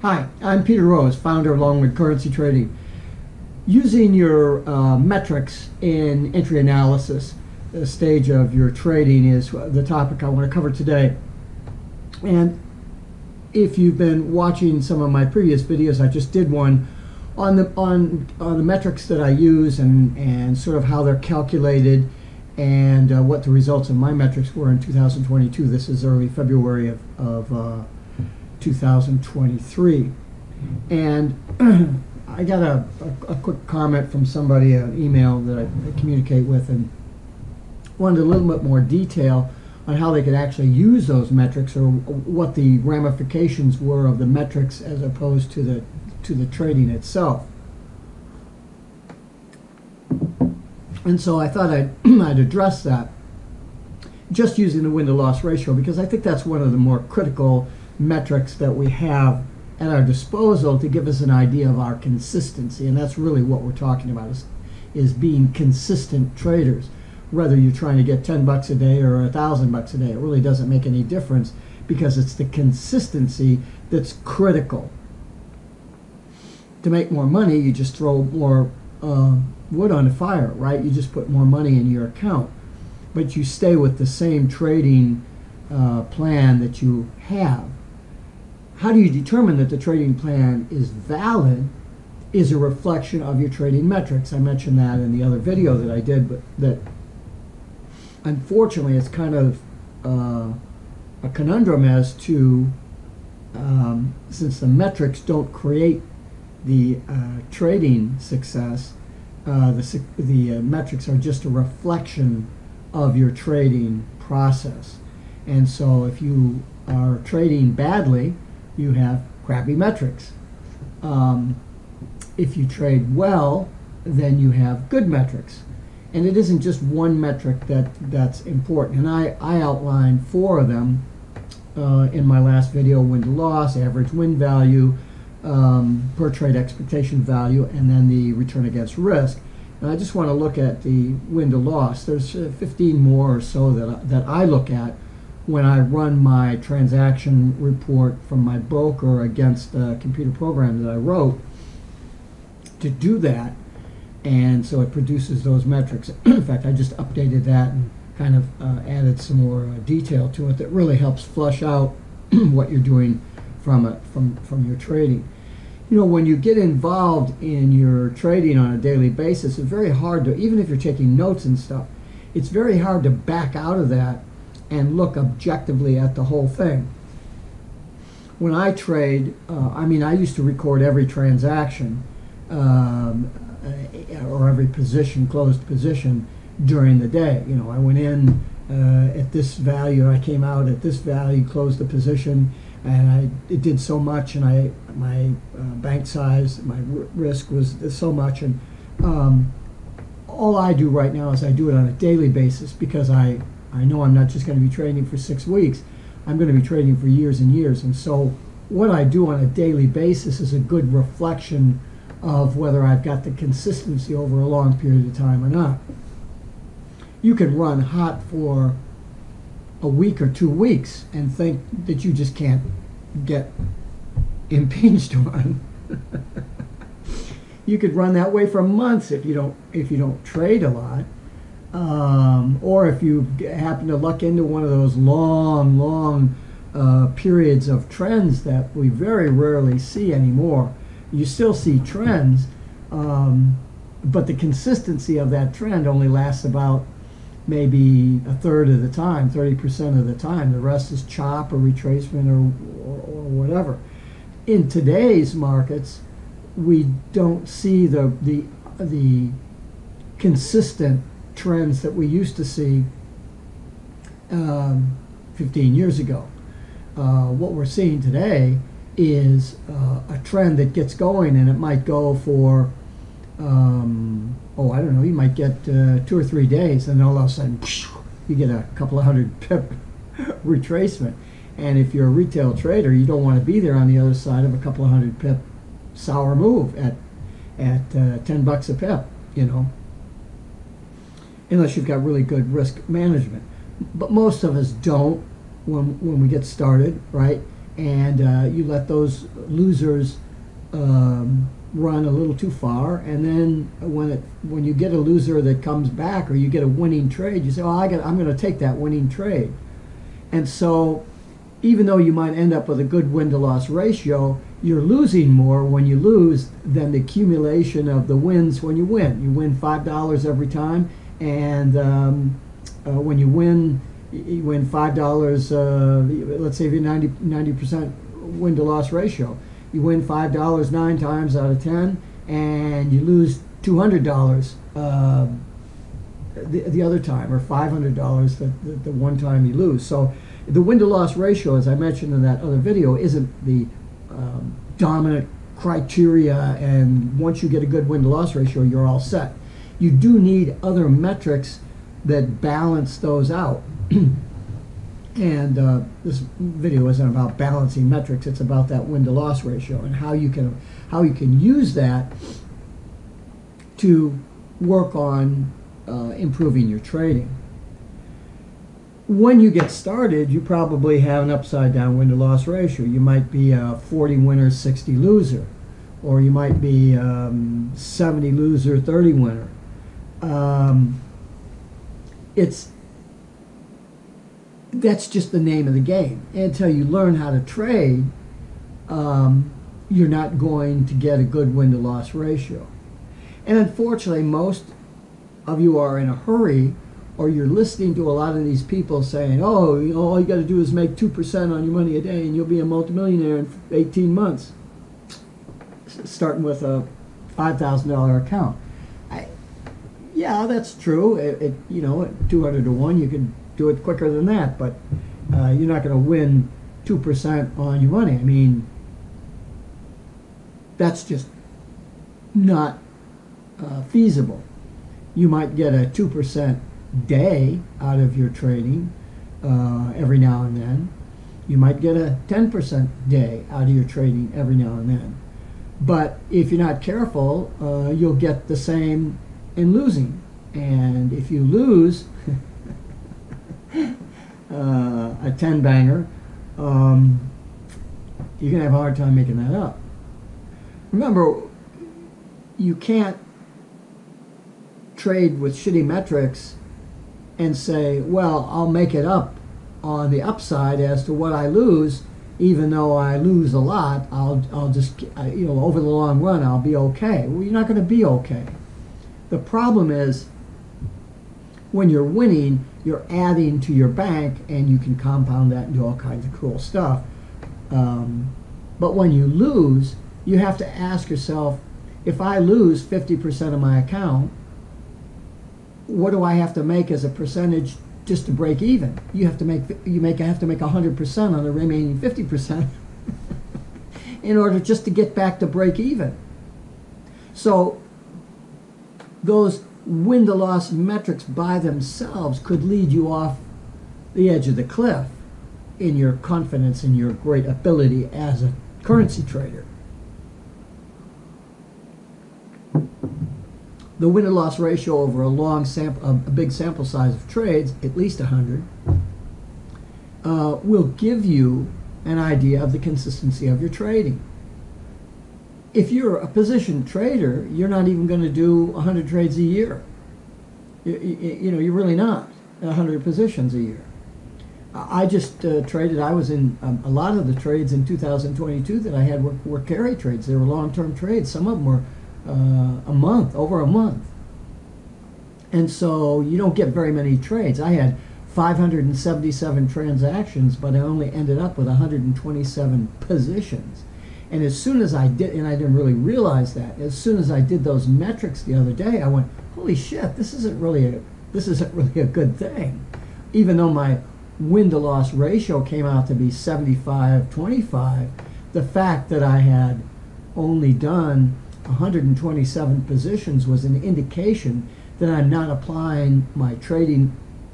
Hi, I'm Peter Rose, founder of Longwood Currency Trading. Using your metrics in entry analysis, the stage of your trading, is the topic I want to cover today. And if you've been watching some of my previous videos, I just did one on the metrics that I use and sort of how they're calculated and what the results of my metrics were in 2022. This is early February of 2023. And I got a quick comment from somebody, an email that I communicate with, and wanted a little bit more detail on how they could actually use those metrics, or what the ramifications were of the metrics as opposed to the trading itself. And so I thought I'd address that just using the win-to-loss ratio, because I think that's one of the more critical metrics that we have at our disposal to give us an idea of our consistency. And that's really what we're talking about, is being consistent traders. Whether you're trying to get 10 bucks a day or 1,000 bucks a day, it really doesn't make any difference, because it's the consistency that's critical. To make more money, you just throw more wood on the fire, right? You just put more money in your account, but you stay with the same trading plan that you have. How do you determine that the trading plan is valid? Is a reflection of your trading metrics. I mentioned that in the other video that I did, but that unfortunately it's kind of a conundrum as to, since the metrics don't create the trading success, the metrics are just a reflection of your trading process. And so if you are trading badly, you have crappy metrics. If you trade well, then you have good metrics. And it isn't just one metric that's important. And I outlined 4 of them in my last video: win to loss, average win value, per trade expectation value, and then the return against risk. And I just want to look at the win to loss. There's 15 more or so that I look at when I run my transaction report from my broker against a computer program that I wrote to do that. And so it produces those metrics. In fact, I just updated that and kind of added some more detail to it that really helps flush out what you're doing from your trading. You know, when you get involved in your trading on a daily basis, it's very hard to, even if you're taking notes and stuff, it's very hard to back out of that and look objectively at the whole thing. When I trade, I used to record every transaction or every position, closed position, during the day. You know, I went in at this value, I came out at this value, closed the position, and it did so much, and my bank size, my risk was so much, and all I do right now is I do it on a daily basis, because I know I'm not just going to be trading for 6 weeks. I'm going to be trading for years and years. And so what I do on a daily basis is a good reflection of whether I've got the consistency over a long period of time or not. You can run hot for a week or 2 weeks and think that you just can't get impinged on. You could run that way for months if you don't trade a lot. Or if you happen to luck into one of those long periods of trends that we very rarely see anymore. You still see trends, but the consistency of that trend only lasts about maybe a third of the time, 30% of the time. The rest is chop or retracement or whatever. In today's markets, we don't see the consistent trends that we used to see 15 years ago. What we're seeing today is a trend that gets going, and it might go for I don't know, you might get 2 or 3 days, and all of a sudden you get a couple of hundred pip retracement. And if you're a retail trader, you don't want to be there on the other side of a couple of hundred pip sour move at 10 bucks a pip, you know, unless you've got really good risk management. But most of us don't when we get started, right? and you let those losers run a little too far, and then when you get a loser that comes back, or you get a winning trade, you say, "Oh, I'm going to take that winning trade." And so, even though you might end up with a good win-to-loss ratio, you're losing more when you lose than the accumulation of the wins when you win. You win $5 every time, and when you win $5. Let's say if you're 90% win-to-loss ratio, you win $5 9 times out of 10, and you lose $200 the other time, or $500 the one time you lose. So the win-to-loss ratio, as I mentioned in that other video, isn't the dominant criteria, and once you get a good win-to-loss ratio, you're all set. You do need other metrics that balance those out. And this video isn't about balancing metrics, it's about that win-to-loss ratio and how you can use that to work on improving your trading. When you get started, you probably have an upside-down win-to-loss ratio. You might be a 40 winner, 60 loser, or you might be 70 loser, 30 winner. That's just the name of the game. Until you learn how to trade, you're not going to get a good win-to-loss ratio. And unfortunately, most of you are in a hurry, or you're listening to a lot of these people saying, "Oh, you know, all you got to do is make 2% on your money a day and you'll be a multimillionaire in 18 months, starting with a $5,000 account." Yeah, that's true. You know, at 200 to 1, you can do it quicker than that, but you're not going to win 2% on your money. I mean, that's just not feasible. You might get a 2% day out of your trading every now and then. You might get a 10% day out of your trading every now and then. But if you're not careful, you'll get the same in losing. And if you lose a 10-banger, you're going to have a hard time making that up. Remember, you can't trade with shitty metrics and say, "Well, I'll make it up on the upside as to what I lose, even though I lose a lot. I'll just, you know, over the long run, I'll be okay." Well, you're not going to be okay. The problem is, when you're winning, you're adding to your bank, and you can compound that and do all kinds of cool stuff. But when you lose, you have to ask yourself, if I lose 50% of my account, what do I have to make as a percentage just to break even? You have to make 100% on the remaining 50% in order just to get back to break even. So those win-to-loss metrics by themselves could lead you off the edge of the cliff in your confidence in your great ability as a currency trader. The win-to-loss ratio over a big sample size of trades, at least 100, will give you an idea of the consistency of your trading. If you're a position trader, you're not even going to do 100 trades a year. You know, you're really not 100 positions a year. I just traded. I was in a lot of the trades in 2022 that I had were carry trades. They were long-term trades. Some of them were over a month. And so you don't get very many trades. I had 577 transactions, but I only ended up with 127 positions. And as soon as I did, and I didn't really realize that, as soon as I did those metrics the other day, I went, "Holy shit, this isn't really a good thing." Even though my win-to-loss ratio came out to be 75-25, the fact that I had only done 127 positions was an indication that I'm not applying my trading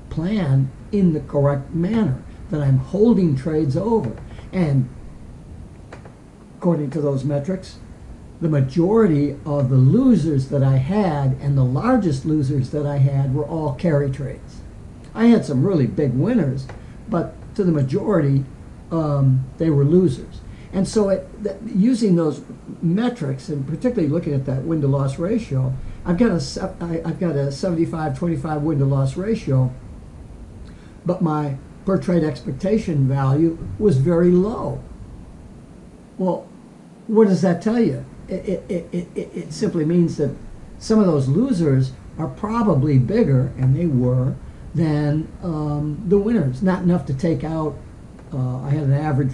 plan in the correct manner, that I'm holding trades over. And according to those metrics, the majority of the losers that I had, and the largest losers that I had, were all carry trades. I had some really big winners, but to the majority, they were losers. And so using those metrics, and particularly looking at that win-to-loss ratio, I've got a 75-25 win-to-loss ratio, but my per trade expectation value was very low. Well, what does that tell you? It simply means that some of those losers are probably bigger, and they were, than the winners. Not enough to take out. I had an average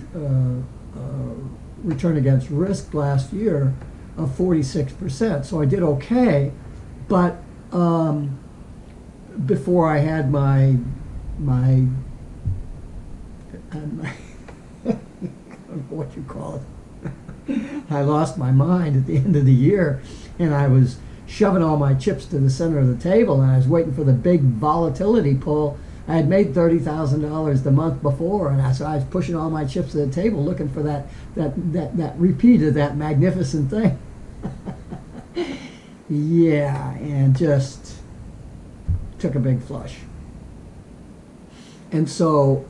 return against risk last year of 46%, so I did okay. But before I had my what you call it, I lost my mind at the end of the year, and I was shoving all my chips to the center of the table, and I was waiting for the big volatility pull. I had made $30,000 the month before, and so I was pushing all my chips to the table, looking for that repeat of that magnificent thing. Yeah, and just took a big flush. And so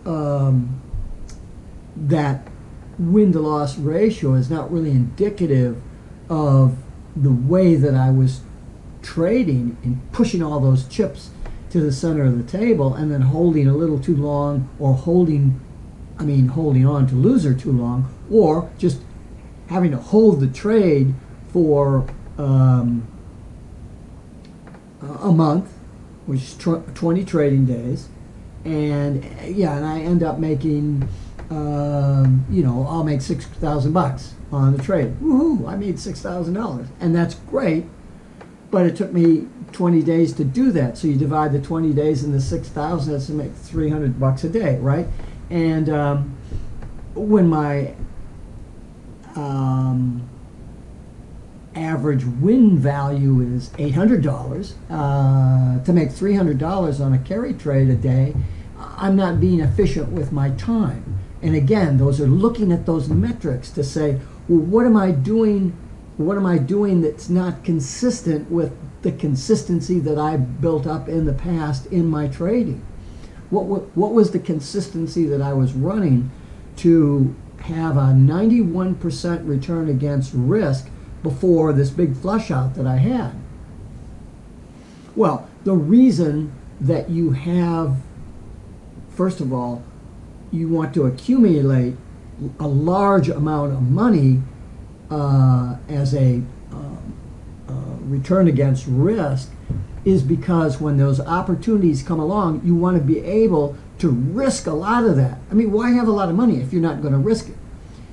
that win-to-loss ratio is not really indicative of the way that I was trading and pushing all those chips to the center of the table and then holding a little too long, or holding on to loser too long, or just having to hold the trade for a month, which is 20 trading days, and I end up making I'll make $6,000 on the trade. Woohoo! I made $6,000, and that's great. But it took me 20 days to do that. So you divide the 20 days into 6,000, that's to make $300 a day, right? And when my average win value is $800, to make $300 on a carry trade a day, I'm not being efficient with my time. And again, those are looking at those metrics to say, well, what am I doing? What am I doing that's not consistent with the consistency that I built up in the past in my trading? What was the consistency that I was running to have a 91% return against risk before this big flush out that I had? Well, the reason that you have, first of all, you want to accumulate a large amount of money as a return against risk is because when those opportunities come along, you want to be able to risk a lot of that. I mean, why have a lot of money if you're not going to risk it?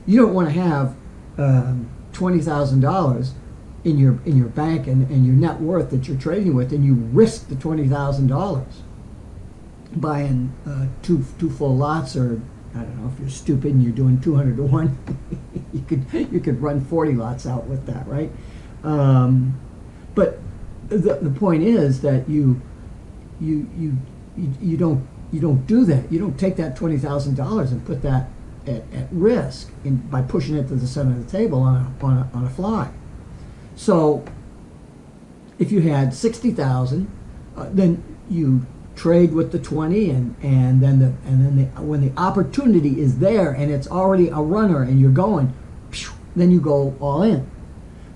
You don't want to have $20,000 in your bank and your net worth that you're trading with, and you risk the $20,000 buying two full lots, or I don't know, if you're stupid and you're doing 200 to 1, you could run 40 lots out with that, right? But the point is that you don't do that. You don't take that $20,000 and put that at risk by pushing it to the center of the table on a fly. So if you had 60,000, then you trade with the 20, and then when the opportunity is there and it's already a runner and you're going, then you go all in.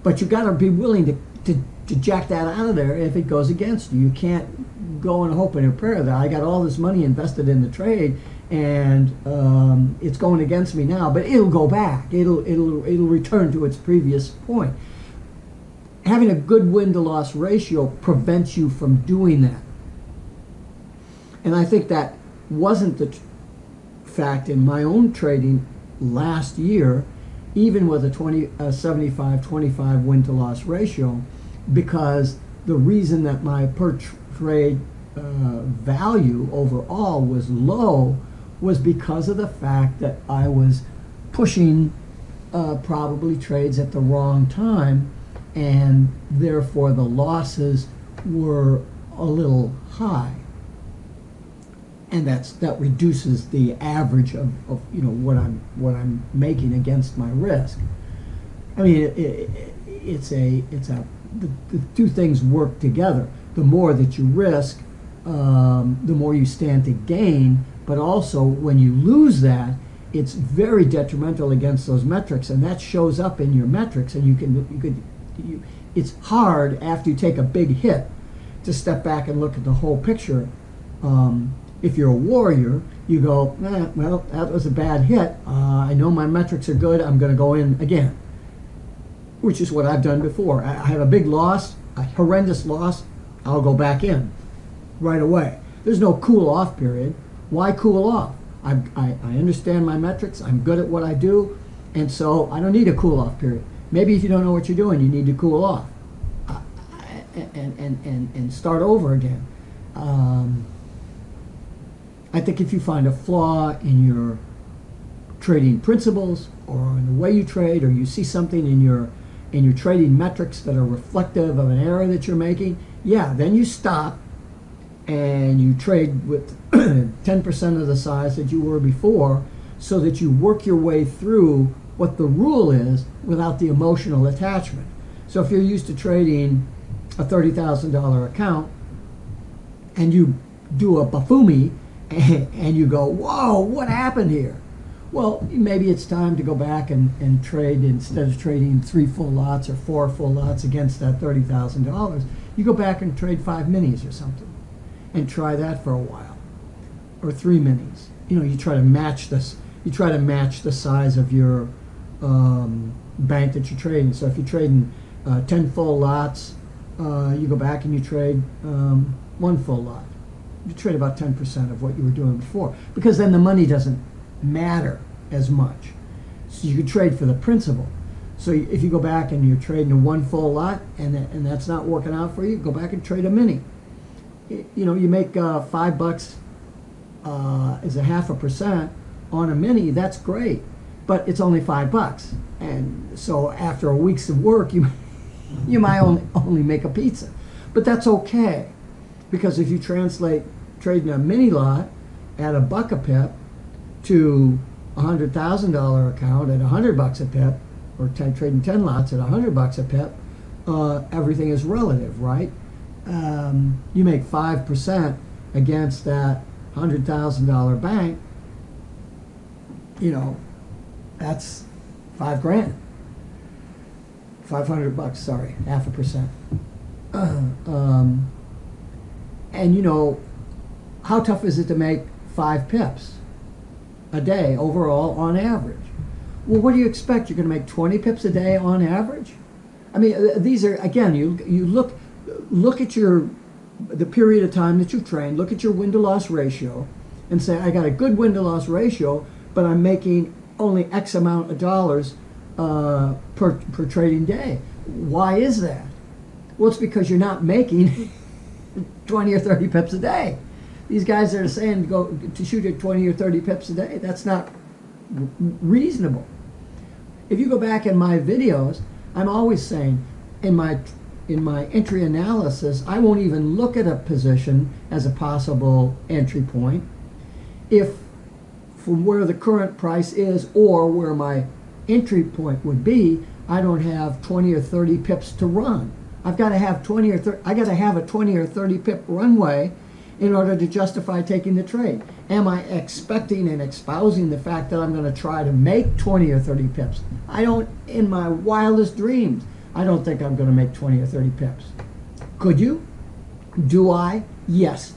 But you got to be willing to jack that out of there if it goes against you. You can't go and hope and prayer that I got all this money invested in the trade and it's going against me now, but it'll go back. It'll return to its previous point. Having a good win-to-loss ratio prevents you from doing that. And I think that wasn't the fact in my own trading last year, even with a 75-25 win-to-loss ratio, because the reason that my per trade value overall was low was because of the fact that I was pushing probably trades at the wrong time, and therefore the losses were a little high. And that reduces the average of what I'm making against my risk. I mean, the two things work together. The more that you risk, the more you stand to gain. But also, when you lose that, it's very detrimental against those metrics, and that shows up in your metrics. And it's hard after you take a big hit to step back and look at the whole picture. If you're a warrior, you go, well, that was a bad hit. I know my metrics are good. I'm going to go in again, which is what I've done before. I have a big loss, a horrendous loss. I'll go back in right away. There's no cool off period. Why cool off? I understand my metrics. I'm good at what I do, and so I don't need a cool off period. Maybe if you don't know what you're doing, you need to cool off and start over again. I think if you find a flaw in your trading principles or in the way you trade, or you see something in your trading metrics that are reflective of an error that you're making, yeah, then you stop and you trade with 10% of the size that you were before, so that you work your way through what the rule is without the emotional attachment. So if you're used to trading a $30,000 account and you do a bafumi and you go, whoa, what happened here? Well, maybe it's time to go back and trade, instead of trading 3 full lots or 4 full lots against that $30,000, you go back and trade 5 minis or something and try that for a while, or 3 minis. You know, you try to match this. You try to match the size of your bank that you're trading. So if you're trading 10 full lots, you go back and you trade 1 full lot. You trade about 10% of what you were doing before, because then the money doesn't matter as much. So you can trade for the principal. So if you go back and you're trading a 1 full lot and that's not working out for you, go back and trade a mini. You know, you make $5 as a 0.5% on a mini. That's great, but it's only $5, and so after a week's of work, you might only make a pizza. But that's okay, because if you translate trading a mini lot at $1 a pip to a $100,000 account at $100 a pip, or trading 10 lots at $100 a pip, everything is relative, right? You make 5% against that $100,000 bank. You know, that's $5,000. $500, sorry, 0.5%. And you know, how tough is it to make 5 pips a day overall on average? Well, what do you expect? You're going to make 20 pips a day on average? I mean, these are, again, you look at the period of time that you've trained, look at your win-to-loss ratio, and say, I got a good win-to-loss ratio, but I'm making only X amount of dollars per trading day. Why is that? Well, it's because you're not making 20 or 30 pips a day. These guys that are saying to shoot at 20 or 30 pips a day, that's not reasonable. If you go back in my videos, I'm always saying in my entry analysis, I won't even look at a position as a possible entry point if from where the current price is or where my entry point would be, I don't have 20 or 30 pips to run. I've got to have 20 or 30. I got to have a 20 or 30 pip runway in order to justify taking the trade. Am I expecting and espousing the fact that I'm going to try to make 20 or 30 pips? I don't, in my wildest dreams, I don't think I'm going to make 20 or 30 pips. Could you? Do I? Yes,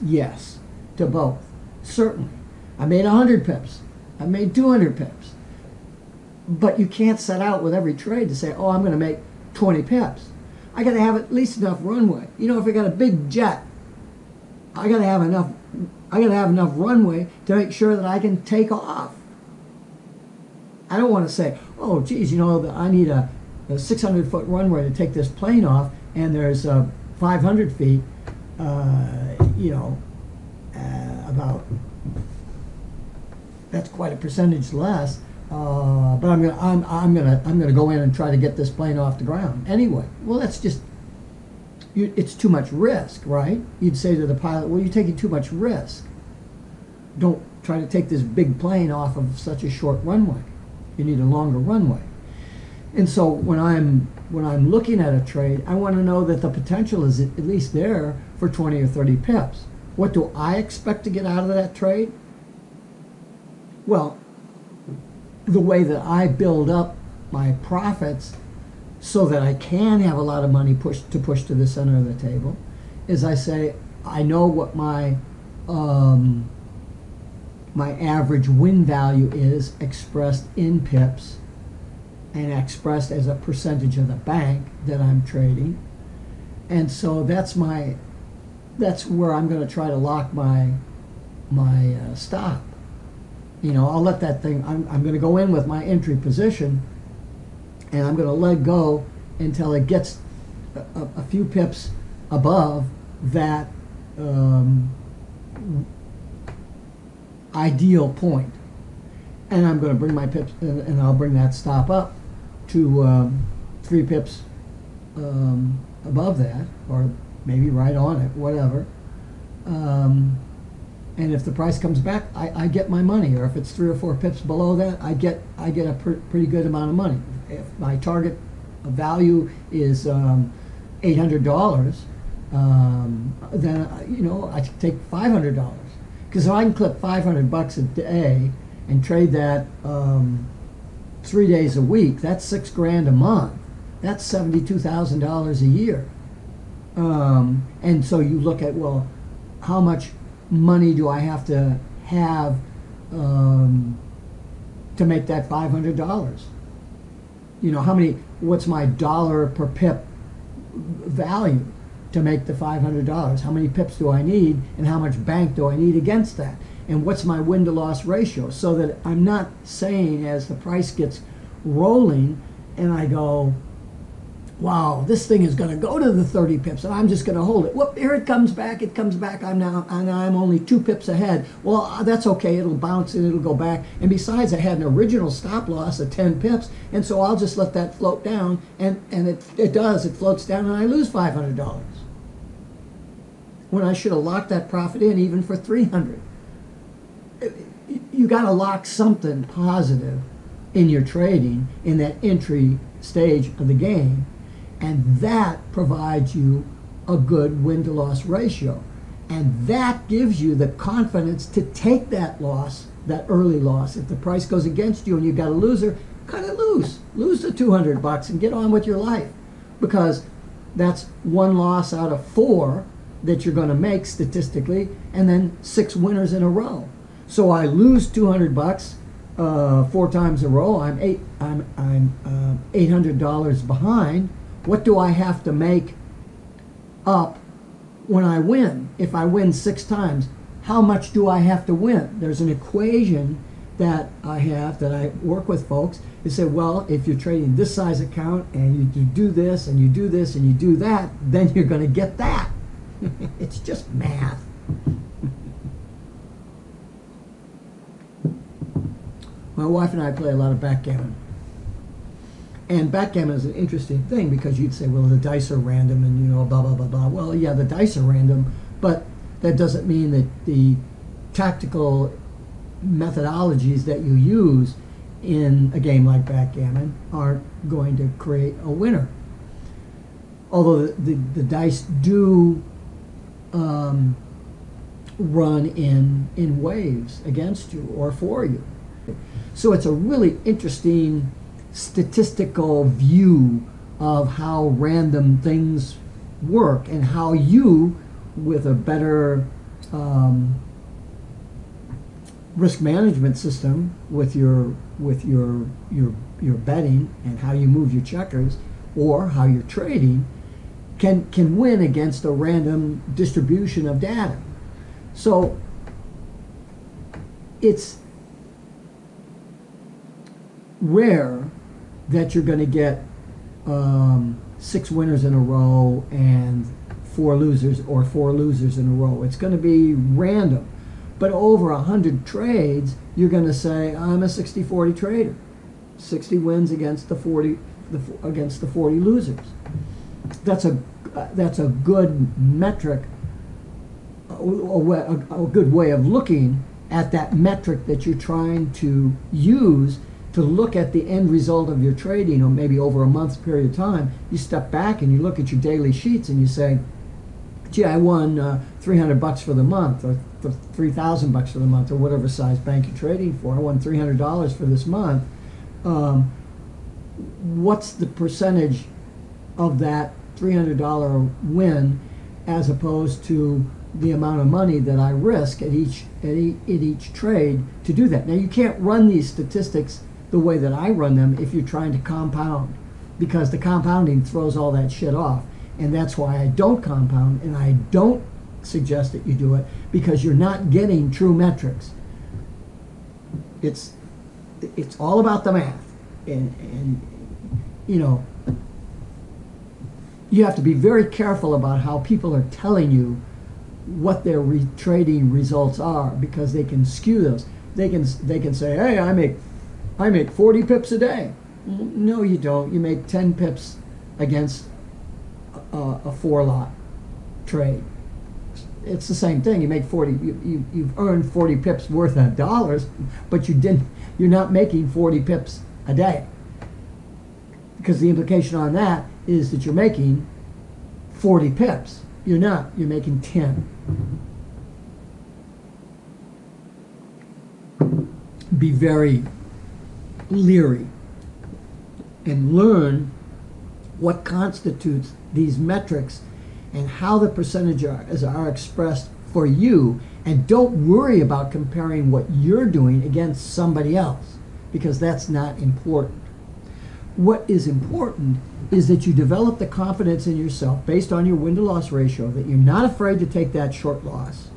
to both. Certainly. I made 100 pips. I made 200 pips. But you can't set out with every trade to say, oh, I'm going to make 20 pips. I got to have at least enough runway. You know, if I got a big jet, I got to have enough runway to make sure that I can take off. I don't want to say, oh, geez, you know, I need a 600-foot runway to take this plane off, and there's 500 feet, about, that's quite a percentage less, but I'm gonna go in and try to get this plane off the ground anyway. Well, that's just, it's too much risk, right? You'd say to the pilot, well, you're taking too much risk. Don't try to take this big plane off of such a short runway. You need a longer runway. And so when I'm looking at a trade, I want to know that the potential is at least there for 20 or 30 pips. What do I expect to get out of that trade? Well, the way that I build up my profits so that I can have a lot of money push to the center of the table is I say, I know what my my average win value is expressed in pips and expressed as a percentage of the bank that I'm trading. And so that's where I'm going to try to lock my stop. You know, I'll let that thing, I'm going to go in with my entry position and I'm going to let go until it gets a few pips above that ideal point. And I'm going to bring my pips, and I'll bring that stop up to 3 pips above that, or maybe right on it, whatever. And if the price comes back, I get my money. Or if it's 3 or 4 pips below that, I get a pretty good amount of money. If my target value is $800, then you know I take $500, because if I can clip $500 a day and trade that 3 days a week, that's $6,000 a month. That's $72,000 a year. And so you look at, well, how much money do I have to make that $500? You know, what's my dollar per pip value to make the $500? How many pips do I need, and how much bank do I need against that? And what's my win to loss ratio? So that I'm not saying as the price gets rolling and I go, wow, this thing is going to go to the 30 pips and I'm just going to hold it. Whoop, here it comes back, I'm only 2 pips ahead. Well, that's okay, it'll bounce and it'll go back. And besides, I had an original stop loss of 10 pips, and so I'll just let that float down, and it floats down, and I lose $500. When I should have locked that profit in even for $300. You got to lock something positive in your trading in that entry stage of the game, and that provides you a good win to loss ratio, and that gives you the confidence to take that loss, that early loss. If the price goes against you and you've got a loser, cut it loose, lose the $200 and get on with your life, because that's 1 loss out of 4 that you're going to make statistically, and then 6 winners in a row. So I lose $200 4 times in a row. I'm $800 behind. What do I have to make up when I win? If I win 6 times, how much do I have to win? There's an equation that I have that I work with folks. They say, well, if you're trading this size account and you do this and you do this and you do that, then you're going to get that. It's just math. My wife and I play a lot of backgammon. And backgammon is an interesting thing, because you'd say, well, the dice are random and, you know, blah, blah, blah, blah. Well, yeah, the dice are random, but that doesn't mean that the tactical methodologies that you use in a game like backgammon aren't going to create a winner. Although the dice do run in waves against you or for you. So it's a really interesting statistical view of how random things work, and how you, with a better risk management system with your betting and how you move your checkers or how you're trading, can win against a random distribution of data. So it's rare that you're going to get 6 winners in a row and 4 losers, or 4 losers in a row. It's going to be random. But over 100 trades, you're going to say, I'm a 60-40 trader. 60 wins against the 40 losers. That's a good metric, a good way of looking at that metric that you're trying to use to look at the end result of your trading, or maybe over a month's period of time. You step back and you look at your daily sheets and you say, gee, I won $300 for the month, or $3,000 for the month, or whatever size bank you're trading for. I won $300 for this month. What's the percentage of that $300 win as opposed to the amount of money that I risk at each trade to do that? Now, you can't run these statistics the way that I run them if you're trying to compound, because the compounding throws all that shit off. And that's why I don't compound, and I don't suggest that you do it, because you're not getting true metrics. It's all about the math, and you know, you have to be very careful about how people are telling you what their trading results are, because they can skew those. They can say, hey, I make 40 pips a day. No, you don't. You make 10 pips against a 4-lot trade. It's the same thing. You make 40. You've earned 40 pips worth of dollars, but you're not making 40 pips a day, because the implication on that is that you're making 40 pips. You're not. You're making 10. Be very leery and learn what constitutes these metrics and how the percentages are expressed for you, and don't worry about comparing what you're doing against somebody else, because that's not important. What is important is that you develop the confidence in yourself based on your win-to-loss ratio, that you're not afraid to take that short loss,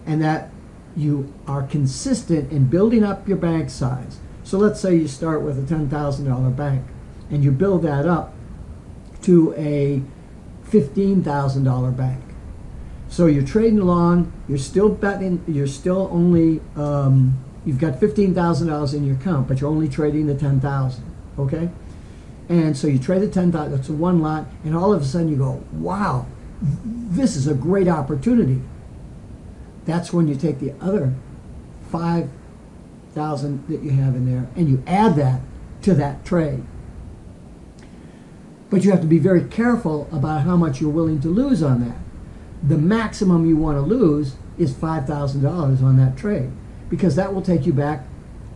and that you are consistent in building up your bank size. So let's say you start with a $10,000 bank and you build that up to a $15,000 bank. So you're trading along, you're still betting, you're still only, you've got $15,000 in your account, but you're only trading the 10,000, okay? And so you trade the 10,000, it's a one lot, and all of a sudden you go, wow, this is a great opportunity. That's when you take the other 5,000 that you have in there and you add that to that trade. But you have to be very careful about how much you're willing to lose on that. The maximum you want to lose is $5,000 on that trade, because that will take you back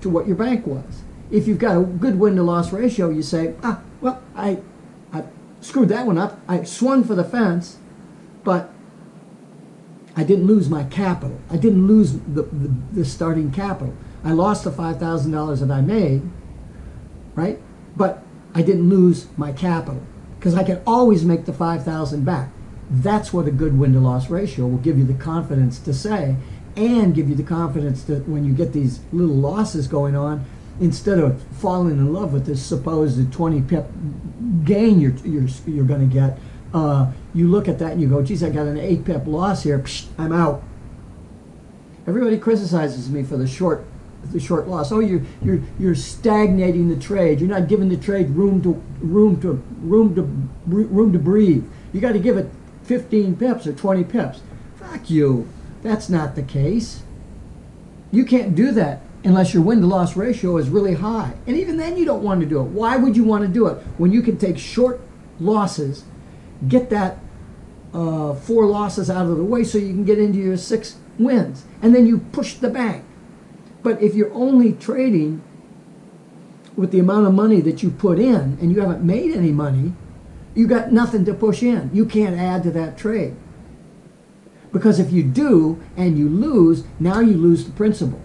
to what your bank was. If you've got a good win-to-loss ratio, you say, well, I screwed that one up. I swung for the fence, but I didn't lose my capital. I didn't lose the starting capital. I lost the $5,000 that I made, right? But I didn't lose my capital, because I can always make the $5,000 back. That's what a good win-to-loss ratio will give you the confidence to say, and give you the confidence that when you get these little losses going on, instead of falling in love with this supposed 20 pip gain you're going to get, you look at that and you go, geez, I got an 8 pip loss here. Psh, I'm out. Everybody criticizes me for the short loss. Oh, you're stagnating the trade. You're not giving the trade room to breathe. You got to give it 15 pips or 20 pips. Fuck you. That's not the case. You can't do that unless your win-to-loss ratio is really high. And even then you don't want to do it. Why would you want to do it when you can take short losses, get that 4 losses out of the way so you can get into your 6 wins, and then you push the bank? But if you're only trading with the amount of money that you put in and you haven't made any money, you got nothing to push in. You can't add to that trade. Because if you do and you lose, now you lose the principal.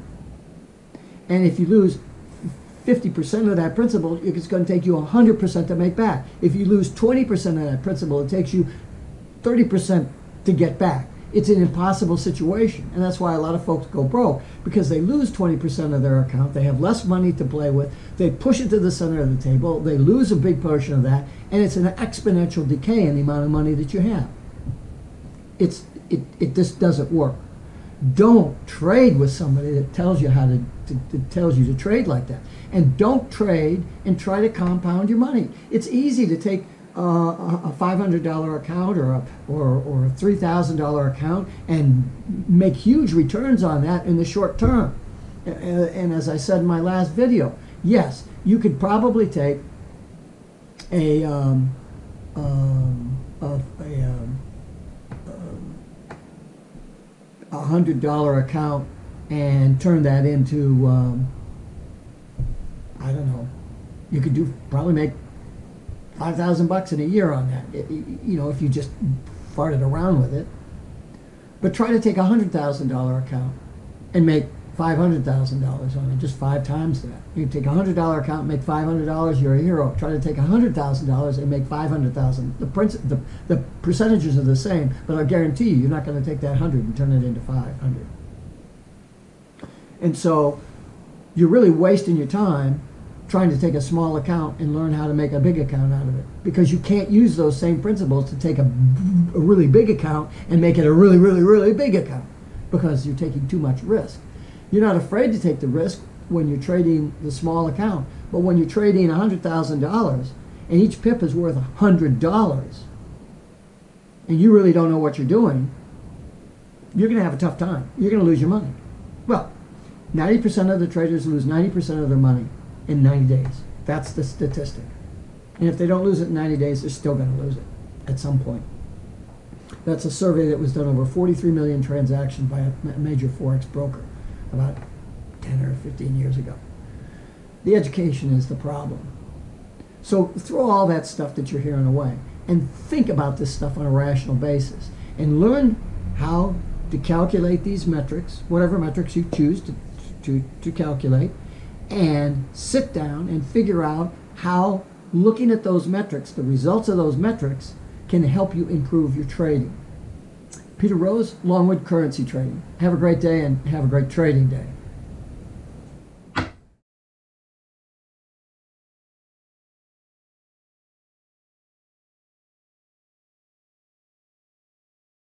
And if you lose 50% of that principal, it's going to take you 100% to make back. If you lose 20% of that principal, it takes you 30% to get back. It's an impossible situation. And that's why a lot of folks go broke, because they lose 20% of their account. They have less money to play with. They push it to the center of the table. They lose a big portion of that. And it's an exponential decay in the amount of money that you have. It just doesn't work. Don't trade with somebody that tells you tells you to trade like that. And don't trade and try to compound your money. It's easy to take a $500 account or a $3,000 account and make huge returns on that in the short term. And as I said in my last video, yes, you could probably take $100 account and turn that into, I don't know, you could probably make $5,000 in a year on that, if you just farted around with it. But try to take a $100,000 account and make $500,000 on it, just 5 times that. You take a $100 account and make $500, you're a hero. Try to take $100,000 and make $500,000. The percentages are the same, but I guarantee you're not going to take that 100 and turn it into 500. And so you're really wasting your time trying to take a small account and learn how to make a big account out of it, because you can't use those same principles to take a really big account and make it a really, really, really big account, because you're taking too much risk. You're not afraid to take the risk when you're trading the small account, but when you're trading $100,000 and each pip is worth $100 and you really don't know what you're doing, you're going to have a tough time. You're going to lose your money. Well, 90% of the traders lose 90% of their money in 90 days. That's the statistic. And if they don't lose it in 90 days, they're still going to lose it at some point. That's a survey that was done over 43 million transactions by a major FOREX broker about 10 or 15 years ago. The education is the problem. So throw all that stuff that you're hearing away and think about this stuff on a rational basis and learn how to calculate these metrics, whatever metrics you choose to calculate, and sit down and figure out how looking at those metrics, the results of those metrics, can help you improve your trading. Peter Rose, Longwood Currency Trading. Have a great day and have a great trading day.